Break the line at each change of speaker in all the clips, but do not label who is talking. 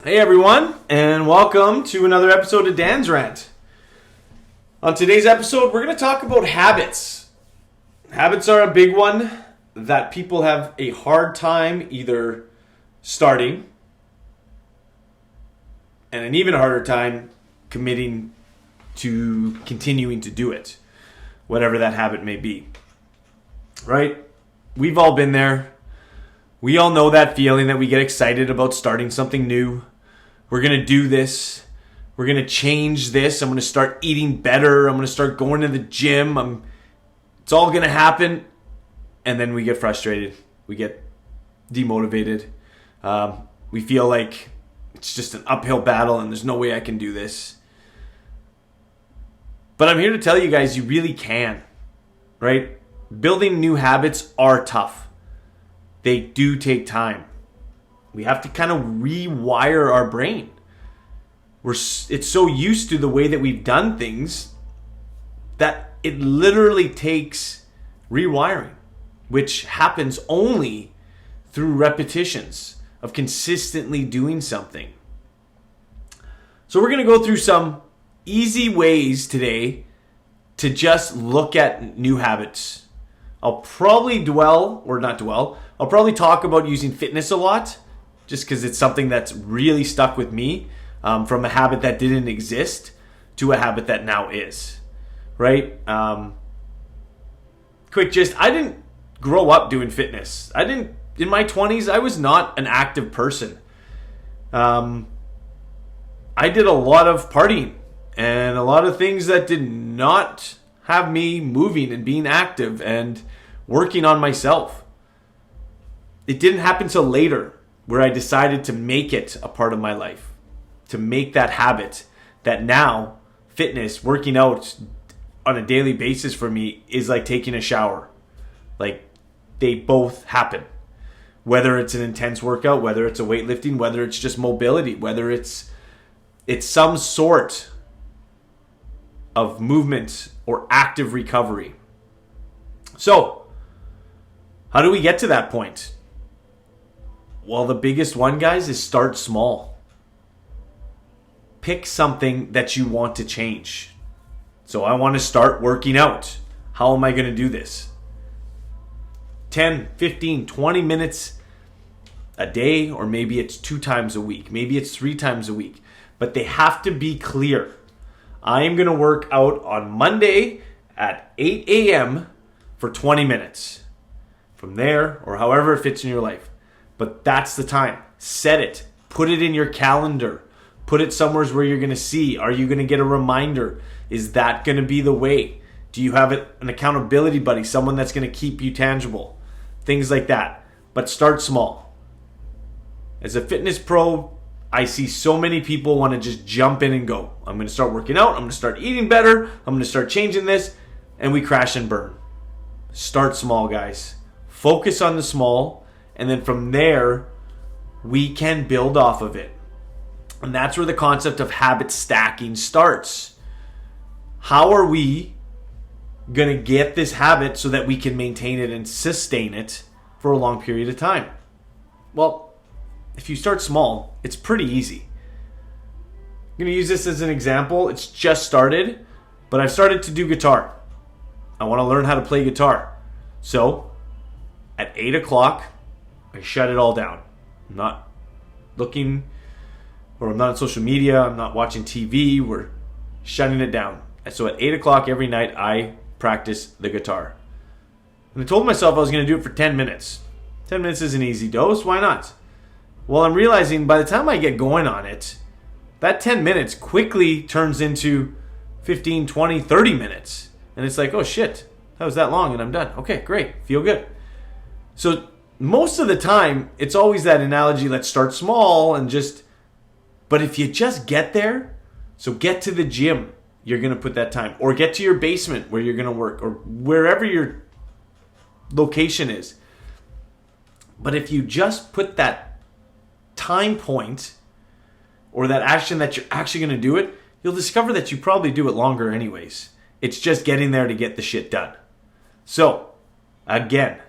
Hey everyone, and welcome to another episode of Dan's Rant. On today's episode, we're going to talk about habits. Habits are a big one that people have a hard time either starting and an even harder time committing to continuing to do it, whatever that habit may be. Right? We've all been there. We all know that feeling that we get excited about starting something new. We're going to do this. We're going to change this. I'm going to start eating better. I'm going to start going to the gym. It's all going to happen. And then we get frustrated. We get demotivated. We feel like it's just an uphill battle and there's no way I can do this. But I'm here to tell you guys, you really can. Right? Building new habits are tough. They do take time. We have to kind of rewire our brain. It's so used to the way that we've done things that it literally takes rewiring, which happens only through repetitions of consistently doing something. So we're going to go through some easy ways today to just look at new habits. I'll probably I'll probably talk about using fitness a lot, just because it's something that's really stuck with me, from a habit that didn't exist to a habit that now is, right? Quick gist, I didn't grow up doing fitness. In my 20s, I was not an active person. I did a lot of partying and a lot of things that did not have me moving and being active and working on myself. It didn't happen till later where I decided to make it a part of my life, to make that habit that now fitness, working out on a daily basis for me is like taking a shower. Like they both happen. Whether it's an intense workout, whether it's a weightlifting, whether it's just mobility, whether it's some sort of movement or active recovery. So, how do we get to that point? Well, the biggest one, guys, is start small. Pick something that you want to change. So I want to start working out. How am I going to do this? 10, 15, 20 minutes a day, or maybe it's 2 times a week. Maybe it's 3 times a week. But they have to be clear. I am going to work out on Monday at 8 a.m. for 20 minutes. From there, or however it fits in your life. But that's the time. Set it. Put it in your calendar. Put it somewhere where you're going to see. Are you going to get a reminder? Is that going to be the way? Do you have an accountability buddy? Someone that's going to keep you tangible? Things like that. But start small. As a fitness pro, I see so many people want to just jump in and go. I'm going to start working out. I'm going to start eating better. I'm going to start changing this. And we crash and burn. Start small, guys. Focus on the small. And then from there, we can build off of it. And that's where the concept of habit stacking starts. How are we going to get this habit so that we can maintain it and sustain it for a long period of time? Well, if you start small, it's pretty easy. I'm going to use this as an example. It's just started, but I've started to do guitar. I want to learn how to play guitar. So, at 8 o'clock, I shut it all down. I'm not looking, or I'm not on social media, I'm not watching TV, we're shutting it down. And so at 8 o'clock every night, I practice the guitar. And I told myself I was going to do it for 10 minutes. 10 minutes is an easy dose, why not? Well, I'm realizing by the time I get going on it, that 10 minutes quickly turns into 15, 20, 30 minutes. And it's like, oh shit, that was that long and I'm done. Okay, great, feel good. So most of the time, it's always that analogy, let's start small and but if you just get there, so get to the gym, you're going to put that time, or get to your basement where you're going to work, or wherever your location is. But if you just put that time point, or that action that you're actually going to do it, you'll discover that you probably do it longer anyways. It's just getting there to get the shit done. So, again,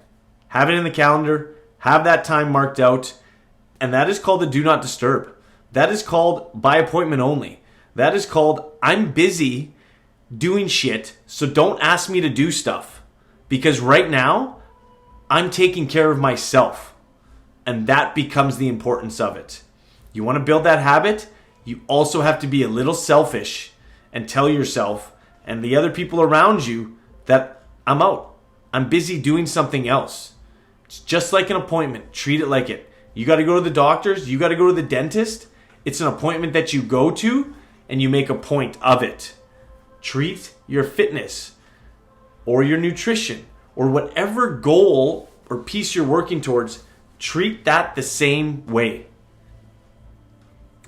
have it in the calendar, have that time marked out, and that is called the do not disturb. That is called by appointment only. That is called I'm busy doing shit, so don't ask me to do stuff. Because right now, I'm taking care of myself. And that becomes the importance of it. You want to build that habit? You also have to be a little selfish and tell yourself and the other people around you that I'm out. I'm busy doing something else. It's just like an appointment. Treat it like it. You got to go to the doctors. You got to go to the dentist. It's an appointment that you go to and you make a point of it. Treat your fitness or your nutrition or whatever goal or piece you're working towards. Treat that the same way.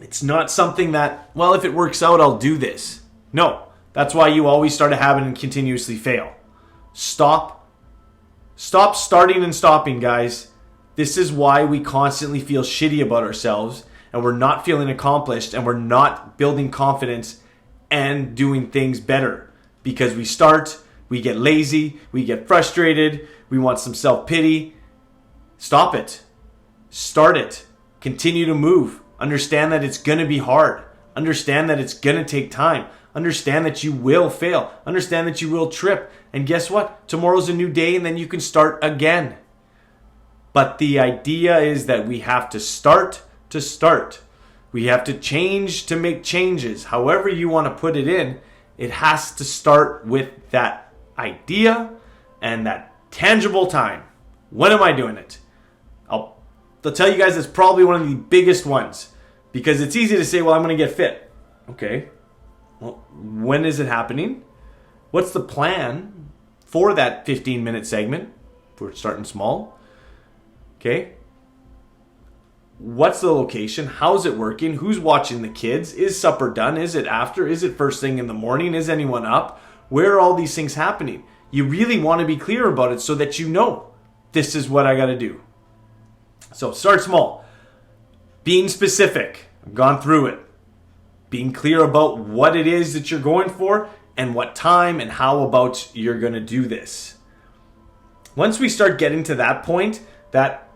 It's not something that, well, if it works out, I'll do this. No, that's why you always start a habit and continuously fail. Stop starting and stopping, guys. This is why we constantly feel shitty about ourselves and we're not feeling accomplished and we're not building confidence and doing things better. Because we start, we get lazy, we get frustrated, we want some self-pity. Stop it. Start it. Continue to move. Understand that it's going to be hard. Understand that it's going to take time. Understand that you will fail. Understand that you will trip. And guess what? Tomorrow's a new day and then you can start again. But the idea is that we have to start to start. We have to change to make changes. However you want to put it in, it has to start with that idea and that tangible time. When am I doing it? I'll tell you guys it's probably one of the biggest ones. Because it's easy to say, well, I'm going to get fit. Okay. Well, when is it happening? What's the plan for that 15-minute segment? If we're starting small. Okay. What's the location? How's it working? Who's watching the kids? Is supper done? Is it after? Is it first thing in the morning? Is anyone up? Where are all these things happening? You really want to be clear about it so that you know this is what I got to do. So start small. Being specific. I've gone through it. Being clear about what it is that you're going for and what time and how about you're going to do this. Once we start getting to that point, that,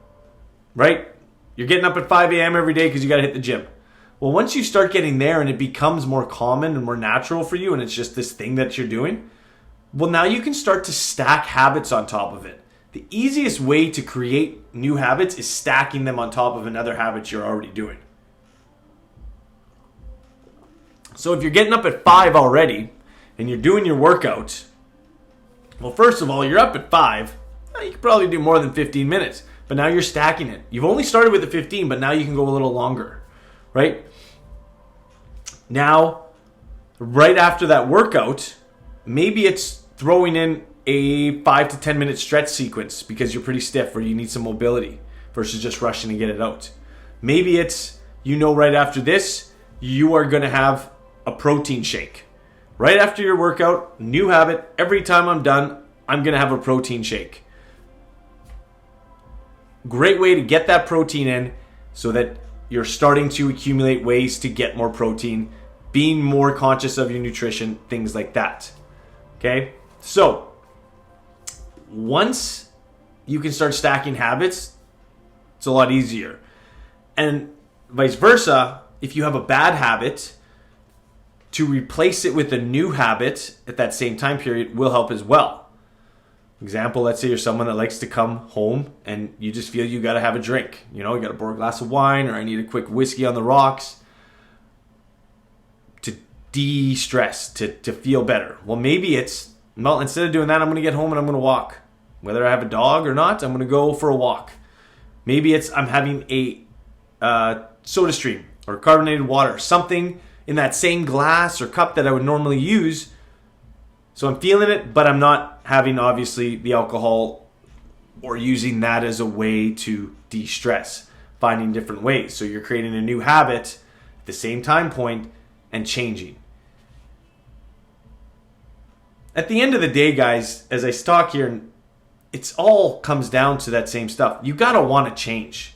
right, you're getting up at 5 a.m. every day because you got to hit the gym. Well, once you start getting there and it becomes more common and more natural for you and it's just this thing that you're doing, well, now you can start to stack habits on top of it. The easiest way to create new habits is stacking them on top of another habit you're already doing. So if you're getting up at 5 already and you're doing your workout, well, first of all, you're up at 5. You could probably do more than 15 minutes, but now you're stacking it. You've only started with the 15, but now you can go a little longer, right? Now, right after that workout, maybe it's throwing in a 5 to 10 minute stretch sequence because you're pretty stiff or you need some mobility versus just rushing to get it out. Maybe it's, right after this, you are going to have a protein shake. Right after your workout, new habit, every time I'm done, I'm going to have a protein shake. Great way to get that protein in so that you're starting to accumulate ways to get more protein, being more conscious of your nutrition, things like that. Okay? So, once you can start stacking habits, it's a lot easier. And vice versa, if you have a bad habit, to replace it with a new habit at that same time period will help as well. Example, let's say you're someone that likes to come home and you just feel you got to have a drink. You got to pour a glass of wine or I need a quick whiskey on the rocks to de-stress, to feel better. Well, maybe it's, instead of doing that, I'm going to get home and I'm going to walk. Whether I have a dog or not, I'm going to go for a walk. Maybe it's I'm having a soda stream or carbonated water, something in that same glass or cup that I would normally use. So I'm feeling it, but I'm not having, obviously, the alcohol or using that as a way to de-stress, finding different ways. So you're creating a new habit at the same time point and changing. At the end of the day, guys, as I talk here, it's all comes down to that same stuff. You got to want to change.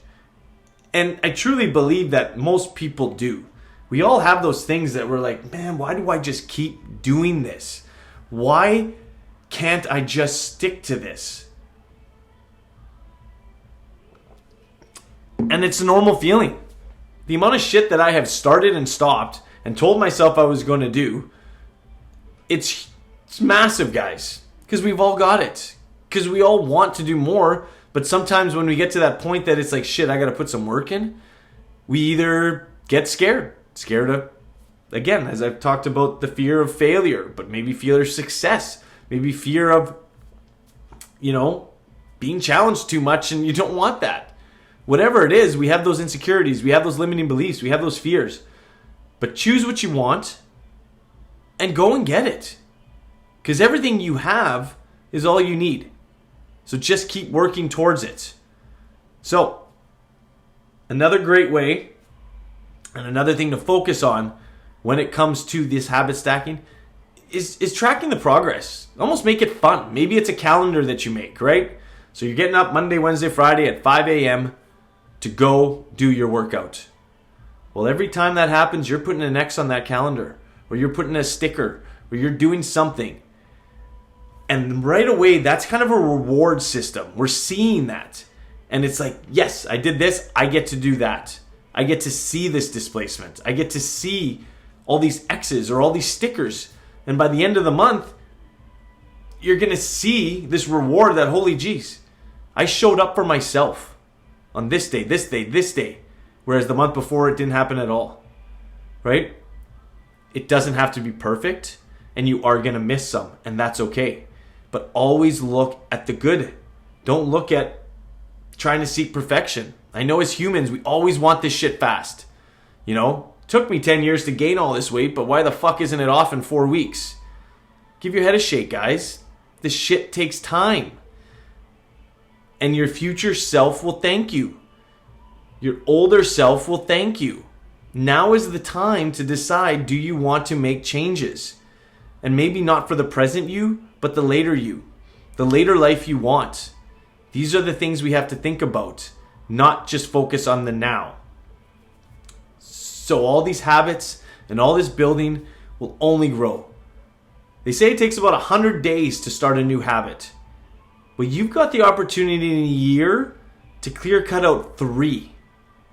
And I truly believe that most people do. We all have those things that we're like, man, why do I just keep doing this? Why can't I just stick to this? And it's a normal feeling. The amount of shit that I have started and stopped and told myself I was going to do, it's massive, guys. Because we've all got it. Because we all want to do more. But sometimes when we get to that point that it's like, shit, I got to put some work in, we either get scared of, again, as I've talked about, the fear of failure, but maybe fear of success, maybe fear of, being challenged too much, and you don't want that. Whatever it is, we have those insecurities, we have those limiting beliefs, we have those fears. But choose what you want and go and get it. Because everything you have is all you need. So just keep working towards it. So, another great way and another thing to focus on when it comes to this habit stacking is tracking the progress. Almost make it fun. Maybe it's a calendar that you make, right? So you're getting up Monday, Wednesday, Friday at 5 a.m. to go do your workout. Well, every time that happens, you're putting an X on that calendar, or you're putting a sticker, or you're doing something. And right away, that's kind of a reward system. We're seeing that. And it's like, yes, I did this, I get to do that. I get to see this displacement. I get to see all these X's or all these stickers. And by the end of the month, you're going to see this reward that, holy geez, I showed up for myself on this day, this day, this day. Whereas the month before, it didn't happen at all. Right? It doesn't have to be perfect. And you are going to miss some. And that's okay. But always look at the good. Don't look at trying to seek perfection. I know as humans, we always want this shit fast. Took me 10 years to gain all this weight, but why the fuck isn't it off in 4 weeks? Give your head a shake, guys. This shit takes time. And your future self will thank you. Your older self will thank you. Now is the time to decide, do you want to make changes? And maybe not for the present you, but the later you. The later life you want. These are the things we have to think about, not just focus on the now. So all these habits and all this building will only grow. They say it takes about 100 days to start a new habit. Well, you've got the opportunity in a year to clear cut out 3.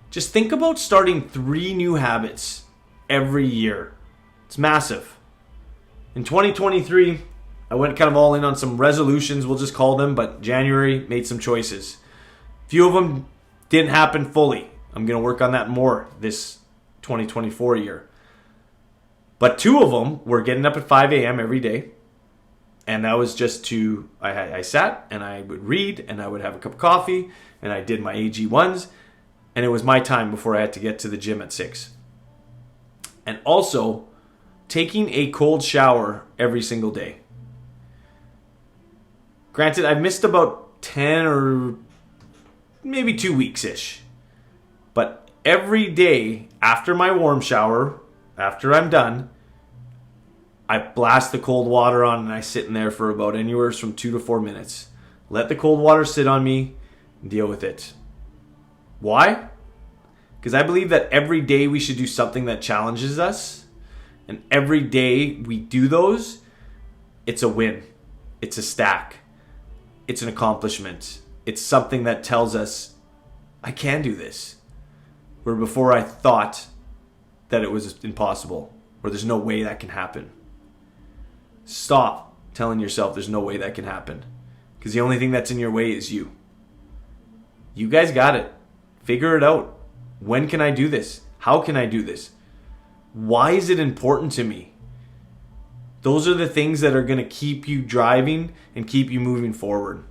Just think about starting 3 new habits every year. It's massive. In 2023, I went kind of all in on some resolutions, we'll just call them, but January made some choices. Few of them didn't happen fully. I'm going to work on that more this 2024 year. But 2 of them were getting up at 5 a.m. every day. And that was just to, I sat and I would read and I would have a cup of coffee and I did my AG1s. And it was my time before I had to get to the gym at 6. And also taking a cold shower every single day. Granted, I've missed about 10 or maybe 2 weeks-ish. But every day after my warm shower, after I'm done, I blast the cold water on and I sit in there for about anywhere from 2 to 4 minutes. Let the cold water sit on me and deal with it. Why? Because I believe that every day we should do something that challenges us. And every day we do those, it's a win. It's a stack. It's an accomplishment. It's something that tells us, I can do this. Where before I thought that it was impossible. Or there's no way that can happen. Stop telling yourself there's no way that can happen. Because the only thing that's in your way is you. You guys got it. Figure it out. When can I do this? How can I do this? Why is it important to me? Those are the things that are going to keep you driving and keep you moving forward.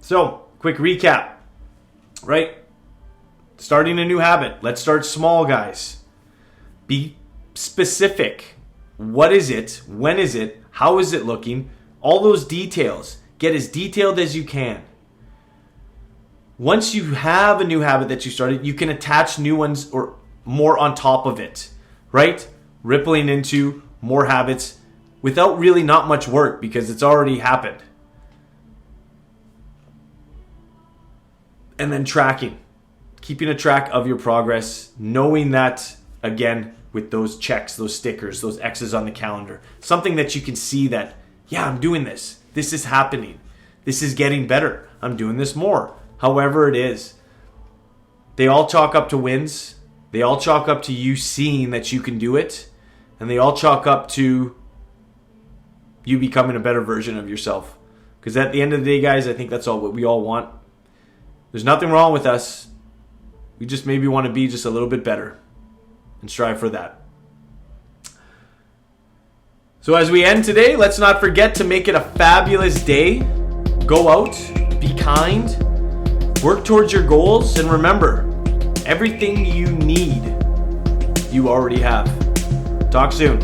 So, quick recap. Right? Starting a new habit. Let's start small, guys. Be specific. What is it? When is it? How is it looking? All those details. Get as detailed as you can. Once you have a new habit that you started, you can attach new ones or more on top of it, right? Rippling into more habits without really not much work because it's already happened. And then tracking, keeping a track of your progress, knowing that, again, with those checks, those stickers, those X's on the calendar, something that you can see that, yeah, I'm doing this. This is happening. This is getting better. I'm doing this more. However it is, they all chalk up to wins. They all chalk up to you seeing that you can do it. And they all chalk up to you becoming a better version of yourself. Because at the end of the day, guys, I think that's all what we all want. There's nothing wrong with us. We just maybe want to be just a little bit better and strive for that. So as we end today, let's not forget to make it a fabulous day. Go out, be kind, work towards your goals, and remember, everything you need, you already have. Talk soon.